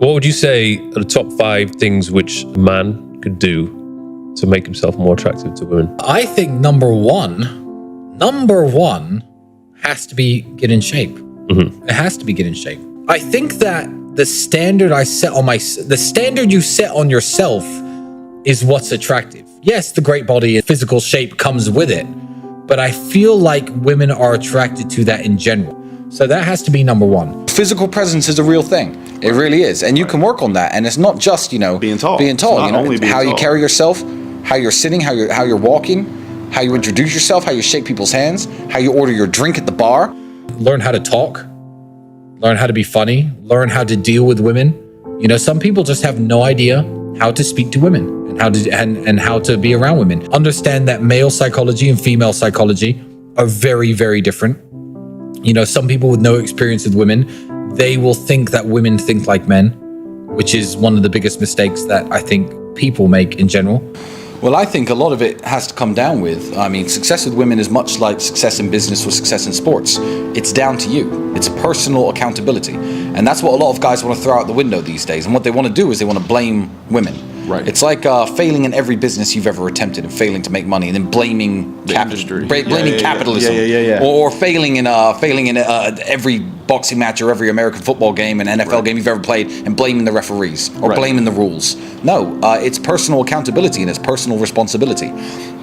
What would you say are the top 5 things which a man could do to make himself more attractive to women? I think number one has to be get in shape. It has to be get in shape. I think that the standard the standard you set on yourself is what's attractive. Yes, the great body and physical shape comes with it, but I feel like women are attracted to that in general. So that has to be number one. Physical presence is a real thing. It really is. And you can work on that. And it's not just, being tall. How you carry yourself, how you're sitting, how you're walking, how you introduce yourself, how you shake people's hands, how you order your drink at the bar. Learn how to talk, learn how to be funny, learn how to deal with women. Some people just have no idea how to speak to women and how to be around women. Understand that male psychology and female psychology are very, very different. Some people with no experience with women, they will think that women think like men, which is one of the biggest mistakes that I think people make in general. Well, I think a lot of it has to come down with, success with women is much like success in business or success in sports. It's down to you. It's personal accountability. And that's what a lot of guys want to throw out the window these days. And what they want to do is they want to blame women. Right. It's like failing in every business you've ever attempted and failing to make money, and then blaming industry. Blaming capitalism, or failing in every boxing match or every American football game and NFL game you've ever played, and blaming the referees or blaming the rules. No, it's personal accountability and it's personal responsibility.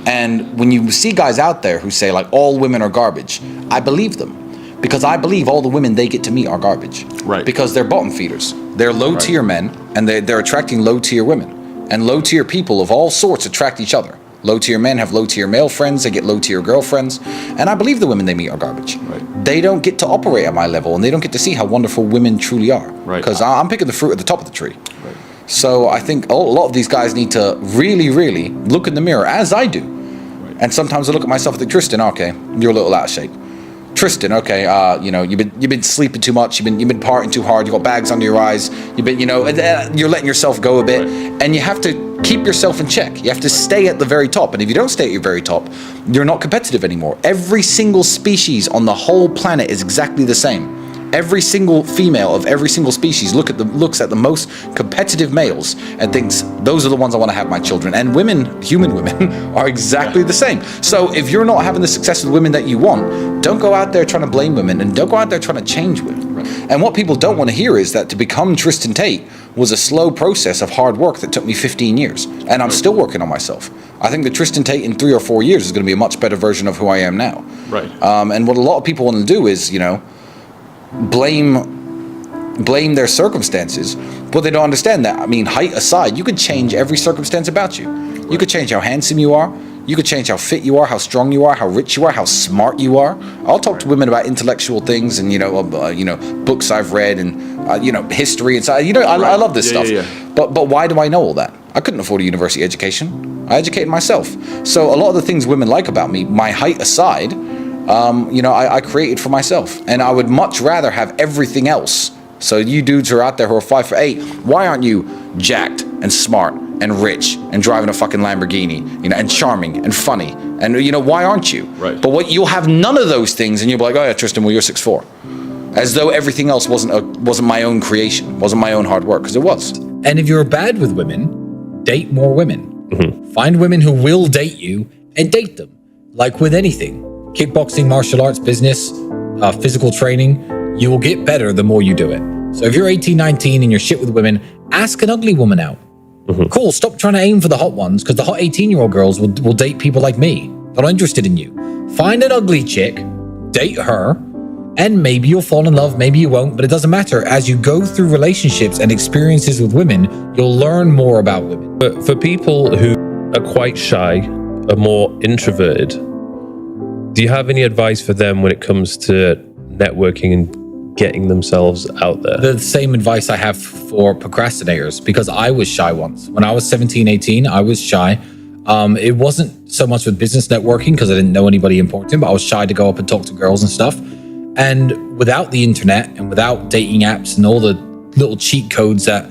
And when you see guys out there who say like all women are garbage, I believe them. Because I believe all the women they get to meet are garbage. Right. Because they're bottom feeders. They're low-tier men, and they're attracting low-tier women. And low-tier people of all sorts attract each other. Low-tier men have low-tier male friends. They get low-tier girlfriends. And I believe the women they meet are garbage. Right. They don't get to operate at my level, and they don't get to see how wonderful women truly are. Right. Because I'm picking the fruit at the top of the tree. Right. So I think a lot of these guys need to really, really look in the mirror, as I do. Right. And sometimes I look at myself and think, Tristan, okay, you're a little out of shape. Tristan, okay, you've been sleeping too much, you've been partying too hard, you got bags under your eyes, you're letting yourself go a bit, and you have to keep yourself in check. You have to stay at the very top, and if you don't stay at your very top, you're not competitive anymore. Every single species on the whole planet is exactly the same. Every single female of every single species looks at the most competitive males and thinks those are the ones I want to have my children. And women, human women, are exactly the same. So if you're not having the success with women that you want, don't go out there trying to blame women, and don't go out there trying to change women. Right. And what people don't want to hear is that to become Tristan Tate was a slow process of hard work that took me 15 years. And I'm still working on myself. I think the Tristan Tate in 3 or 4 years is going to be a much better version of who I am now. Right. And what a lot of people want to do is, blame their circumstances, but they don't understand that. Height aside, you could change every circumstance about you. Right. You could change how handsome you are. You could change how fit you are, how strong you are, how rich you are, how smart you are. I'll talk to women about intellectual things and books I've read and history and so I love this stuff. But why do I know all that? I couldn't afford a university education. I educated myself. So a lot of the things women like about me, my height aside, I created for myself, and I would much rather have everything else. So you dudes who are out there who are 5'8", why aren't you jacked and smart and rich and driving a fucking Lamborghini, and charming and funny, and why aren't you? Right. But you'll have none of those things, and you'll be like, oh yeah, Tristan, well you're 6'4", as though everything else wasn't my own creation, wasn't my own hard work, because it was. And if you're bad with women, date more women. Mm-hmm. Find women who will date you and date them, like with anything. Kickboxing, martial arts, business, physical training, you will get better the more you do it. So if you're 18, 19 and you're shit with women, ask an ugly woman out. Mm-hmm. Cool, stop trying to aim for the hot ones, because the hot 18-year-old girls will date people like me. They're not interested in you. Find an ugly chick, date her, and maybe you'll fall in love, maybe you won't, but it doesn't matter. As you go through relationships and experiences with women, you'll learn more about women. But for people who are quite shy, are more introverted, do you have any advice for them when it comes to networking and getting themselves out there? The same advice I have for procrastinators, because I was shy once. When I was 17, 18, I was shy. It wasn't so much with business networking because I didn't know anybody important, but I was shy to go up and talk to girls and stuff. And without the internet and without dating apps and all the little cheat codes that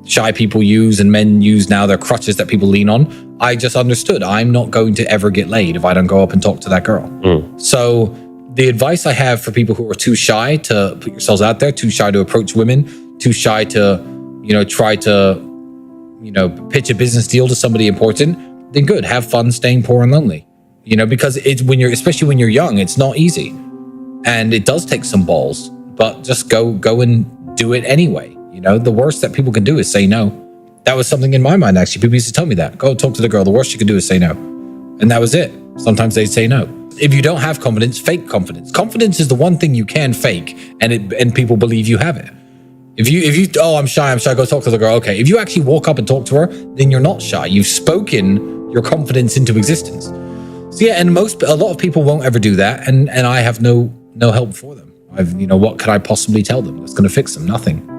shy people use and men use now, they're crutches that people lean on, I just understood I'm not going to ever get laid if I don't go up and talk to that girl. So the advice I have for people who are too shy to put yourselves out there, too shy to approach women, too shy to try to, pitch a business deal to somebody important, then good. Have fun staying poor and lonely. Because especially when you're young, it's not easy, and it does take some balls. But just go and do it anyway. The worst that people can do is say no. That was something in my mind, actually. People used to tell me that. Go talk to the girl. The worst you can do is say no. And that was it. Sometimes they'd say no. If you don't have confidence, fake confidence. Confidence is the one thing you can fake, and people believe you have it. If you I'm shy, go talk to the girl. Okay. If you actually walk up and talk to her, then you're not shy. You've spoken your confidence into existence. So yeah, and a lot of people won't ever do that, and I have no help for them. What could I possibly tell them that's going to fix them? Nothing.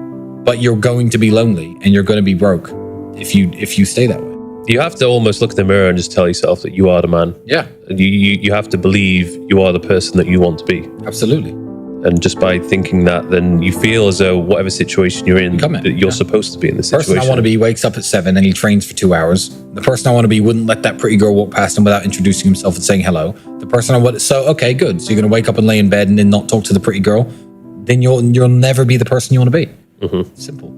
But you're going to be lonely and you're going to be broke if you stay that way. You have to almost look in the mirror and just tell yourself that you are the man. Yeah. You have to believe you are the person that you want to be. Absolutely. And just by thinking that, then you feel as though whatever situation you're in, that you're supposed to be in this situation. The person I want to be wakes up at 7 and he trains for 2 hours. The person I want to be wouldn't let that pretty girl walk past him without introducing himself and saying hello. The person okay, good. So you're going to wake up and lay in bed and then not talk to the pretty girl. Then you'll never be the person you want to be. Simple.